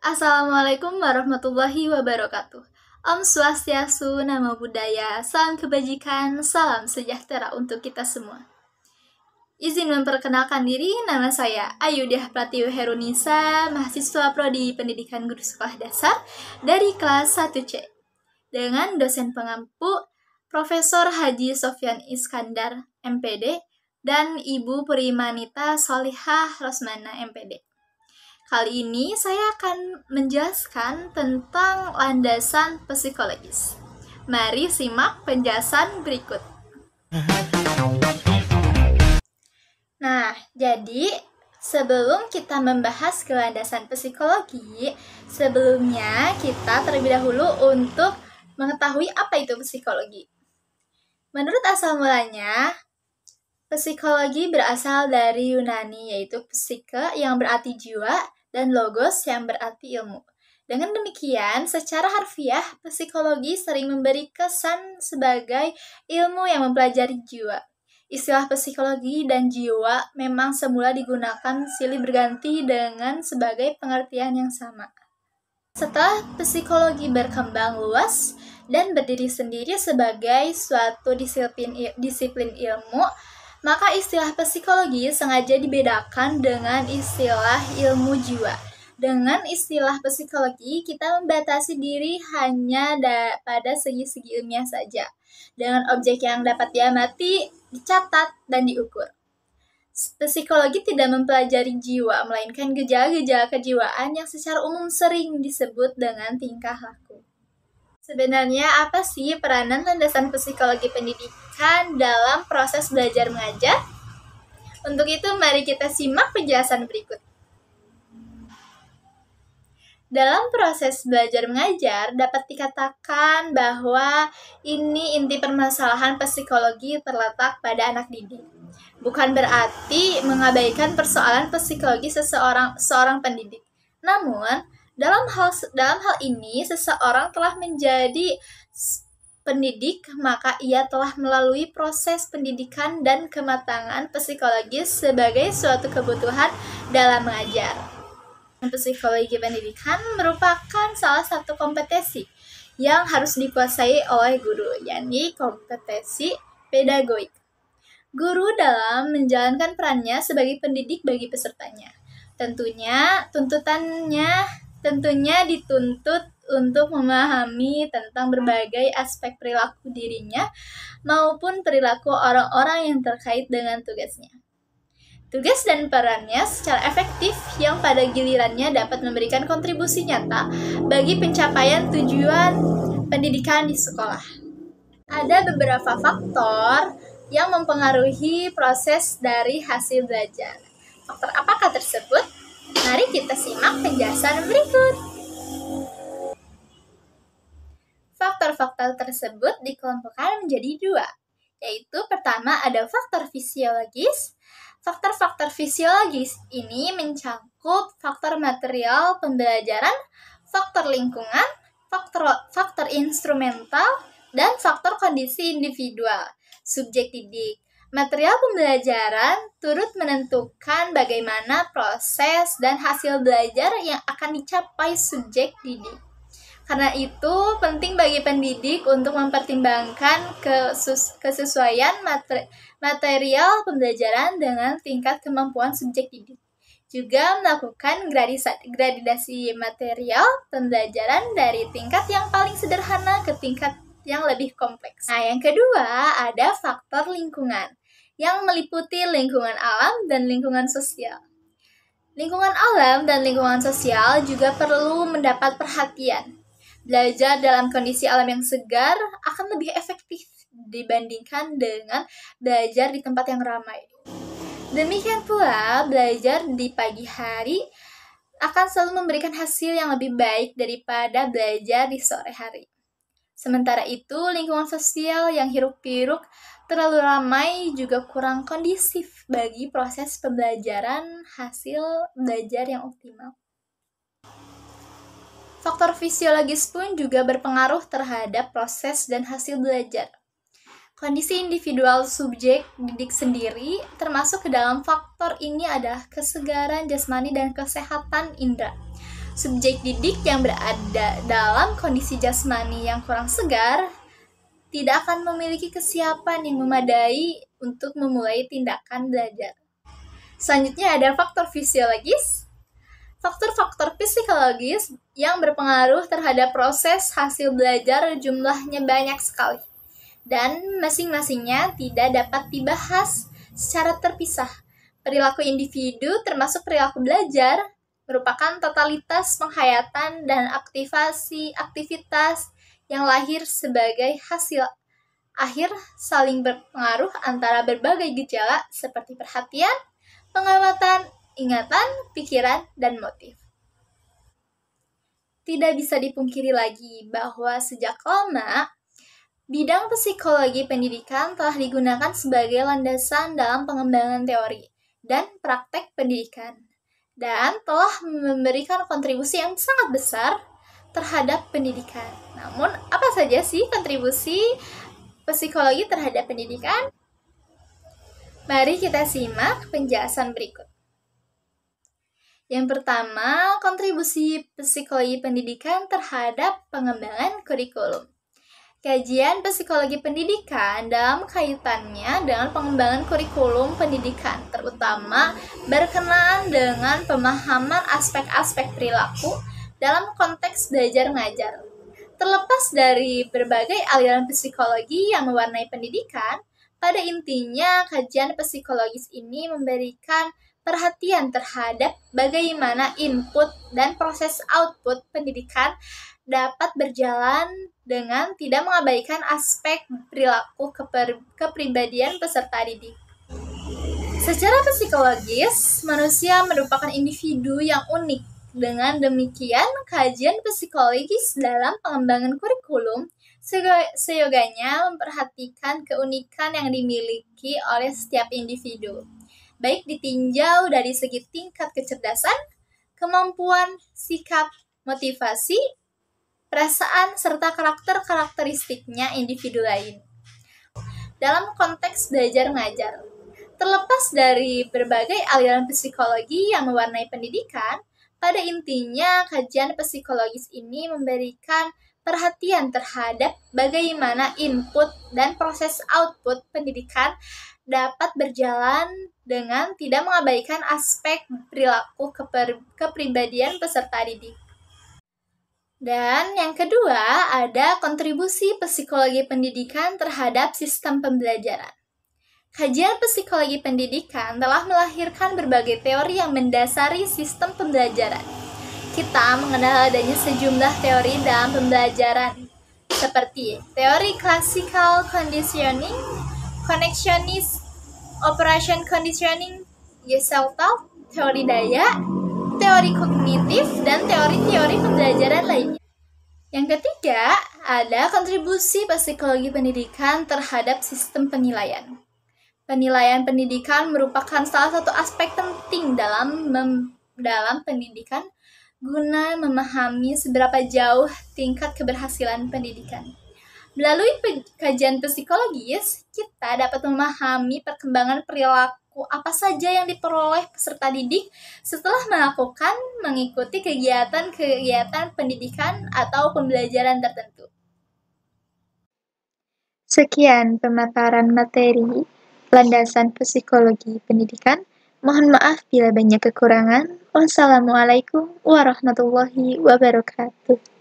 Assalamualaikum warahmatullahi wabarakatuh. Om Swastiastu, Namo Buddhaya, salam kebajikan, salam sejahtera untuk kita semua. Izin memperkenalkan diri, nama saya Ayudah Pratiwi Herunisa, mahasiswa Prodi Pendidikan Guru Sekolah Dasar dari kelas 1C. Dengan dosen pengampu Profesor Haji Sofyan Iskandar, MPD, dan Ibu Primanita Solihah Rosmana, MPD. Kali ini saya akan menjelaskan tentang landasan psikologis. Mari simak penjelasan berikut. Nah, jadi sebelum kita membahas landasan psikologi, sebelumnya kita terlebih dahulu untuk mengetahui apa itu psikologi. Menurut asal mulanya, psikologi berasal dari Yunani, yaitu psike yang berarti jiwa dan logos yang berarti ilmu. Dengan demikian, secara harfiah, psikologi sering memberi kesan sebagai ilmu yang mempelajari jiwa. Istilah psikologi dan jiwa memang semula digunakan silih berganti dengan sebagai pengertian yang sama. Setelah psikologi berkembang luas dan berdiri sendiri sebagai suatu disiplin ilmu, maka istilah psikologi sengaja dibedakan dengan istilah ilmu jiwa. Dengan istilah psikologi, kita membatasi diri hanya pada segi-segi ilmiah saja, dengan objek yang dapat diamati, dicatat, dan diukur. Psikologi tidak mempelajari jiwa, melainkan gejala-gejala kejiwaan yang secara umum sering disebut dengan tingkah laku. Sebenarnya apa sih peranan landasan psikologi pendidikan dalam proses belajar mengajar? Untuk itu mari kita simak penjelasan berikut. Dalam proses belajar mengajar dapat dikatakan bahwa ini inti permasalahan psikologi terletak pada anak didik. Bukan berarti mengabaikan persoalan psikologi seorang pendidik. Namun, dalam hal ini, seseorang telah menjadi pendidik, maka ia telah melalui proses pendidikan dan kematangan psikologis sebagai suatu kebutuhan dalam mengajar. Psikologi pendidikan merupakan salah satu kompetensi yang harus dikuasai oleh guru, yakni kompetensi pedagogik. Guru dalam menjalankan perannya sebagai pendidik bagi pesertanya. Tentunya dituntut untuk memahami tentang berbagai aspek perilaku dirinya maupun perilaku orang-orang yang terkait dengan tugasnya. Tugas dan perannya secara efektif yang pada gilirannya dapat memberikan kontribusi nyata bagi pencapaian tujuan pendidikan di sekolah. Ada beberapa faktor yang mempengaruhi proses dari hasil belajar. Faktor apakah tersebut? Mari kita simak penjelasan berikut. Faktor-faktor tersebut dikelompokkan menjadi dua, yaitu pertama ada faktor fisiologis. Faktor-faktor fisiologis ini mencakup faktor material pembelajaran, faktor lingkungan, faktor instrumental, dan faktor kondisi individual, subjek didik. Material pembelajaran turut menentukan bagaimana proses dan hasil belajar yang akan dicapai subjek didik. Karena itu, penting bagi pendidik untuk mempertimbangkan kesesuaian material pembelajaran dengan tingkat kemampuan subjek didik. Juga melakukan gradasi material pembelajaran dari tingkat yang paling sederhana ke tingkat yang lebih kompleks. Nah, yang kedua ada faktor lingkungan yang meliputi lingkungan alam dan lingkungan sosial. Lingkungan alam dan lingkungan sosial juga perlu mendapat perhatian. Belajar dalam kondisi alam yang segar akan lebih efektif dibandingkan dengan belajar di tempat yang ramai. Demikian pula, belajar di pagi hari akan selalu memberikan hasil yang lebih baik daripada belajar di sore hari. Sementara itu, lingkungan sosial yang hiruk-pikuk terlalu ramai juga kurang kondusif bagi proses pembelajaran hasil belajar yang optimal. Faktor fisiologis pun juga berpengaruh terhadap proses dan hasil belajar. Kondisi individual subjek didik sendiri termasuk ke dalam faktor ini adalah kesegaran jasmani dan kesehatan indera. Subjek didik yang berada dalam kondisi jasmani yang kurang segar tidak akan memiliki kesiapan yang memadai untuk memulai tindakan belajar. Selanjutnya ada faktor fisiologis. Faktor-faktor psikologis yang berpengaruh terhadap proses hasil belajar jumlahnya banyak sekali, dan masing-masingnya tidak dapat dibahas secara terpisah. Perilaku individu termasuk perilaku belajar merupakan totalitas penghayatan dan aktivitas yang lahir sebagai hasil akhir saling berpengaruh antara berbagai gejala seperti perhatian, pengamatan, ingatan, pikiran, dan motif. Tidak bisa dipungkiri lagi bahwa sejak lama bidang psikologi pendidikan telah digunakan sebagai landasan dalam pengembangan teori dan praktek pendidikan, dan telah memberikan kontribusi yang sangat besar terhadap pendidikan. Namun, apa saja sih kontribusi psikologi terhadap pendidikan? Mari kita simak penjelasan berikut. Yang pertama, kontribusi psikologi pendidikan terhadap pengembangan kurikulum. Kajian psikologi pendidikan dalam kaitannya dengan pengembangan kurikulum pendidikan, terutama berkenaan dengan pemahaman aspek-aspek perilaku dalam konteks belajar mengajar. Terlepas dari berbagai aliran psikologi yang mewarnai pendidikan, pada intinya kajian psikologis ini memberikan perhatian terhadap bagaimana input dan proses output pendidikan dapat berjalan dengan tidak mengabaikan aspek perilaku kepribadian peserta didik. Secara psikologis, manusia merupakan individu yang unik. Dengan demikian, kajian psikologis dalam pengembangan kurikulum seyogianya memperhatikan keunikan yang dimiliki oleh setiap individu, baik ditinjau dari segi tingkat kecerdasan, kemampuan, sikap, motivasi, perasaan, serta karakteristiknya individu lain dalam konteks belajar mengajar. Terlepas dari berbagai aliran psikologi yang mewarnai pendidikan, pada intinya kajian psikologis ini memberikan perhatian terhadap bagaimana input dan proses output pendidikan dapat berjalan dengan tidak mengabaikan aspek perilaku kepribadian peserta didik. Dan yang kedua, ada kontribusi psikologi pendidikan terhadap sistem pembelajaran. Kajian psikologi pendidikan telah melahirkan berbagai teori yang mendasari sistem pembelajaran. Kita mengenal adanya sejumlah teori dalam pembelajaran, seperti teori classical conditioning, connectionist, operation conditioning, Gestalt, teori daya, teori kognitif, dan teori-teori pembelajaran lainnya. Yang ketiga, ada kontribusi psikologi pendidikan terhadap sistem penilaian. Penilaian pendidikan merupakan salah satu aspek penting dalam pendidikan guna memahami seberapa jauh tingkat keberhasilan pendidikan. Melalui kajian psikologis, kita dapat memahami perkembangan perilaku apa saja yang diperoleh peserta didik setelah mengikuti kegiatan pendidikan atau pembelajaran tertentu. Sekian pemaparan materi landasan psikologi pendidikan. Mohon maaf bila banyak kekurangan. Wassalamualaikum warahmatullahi wabarakatuh.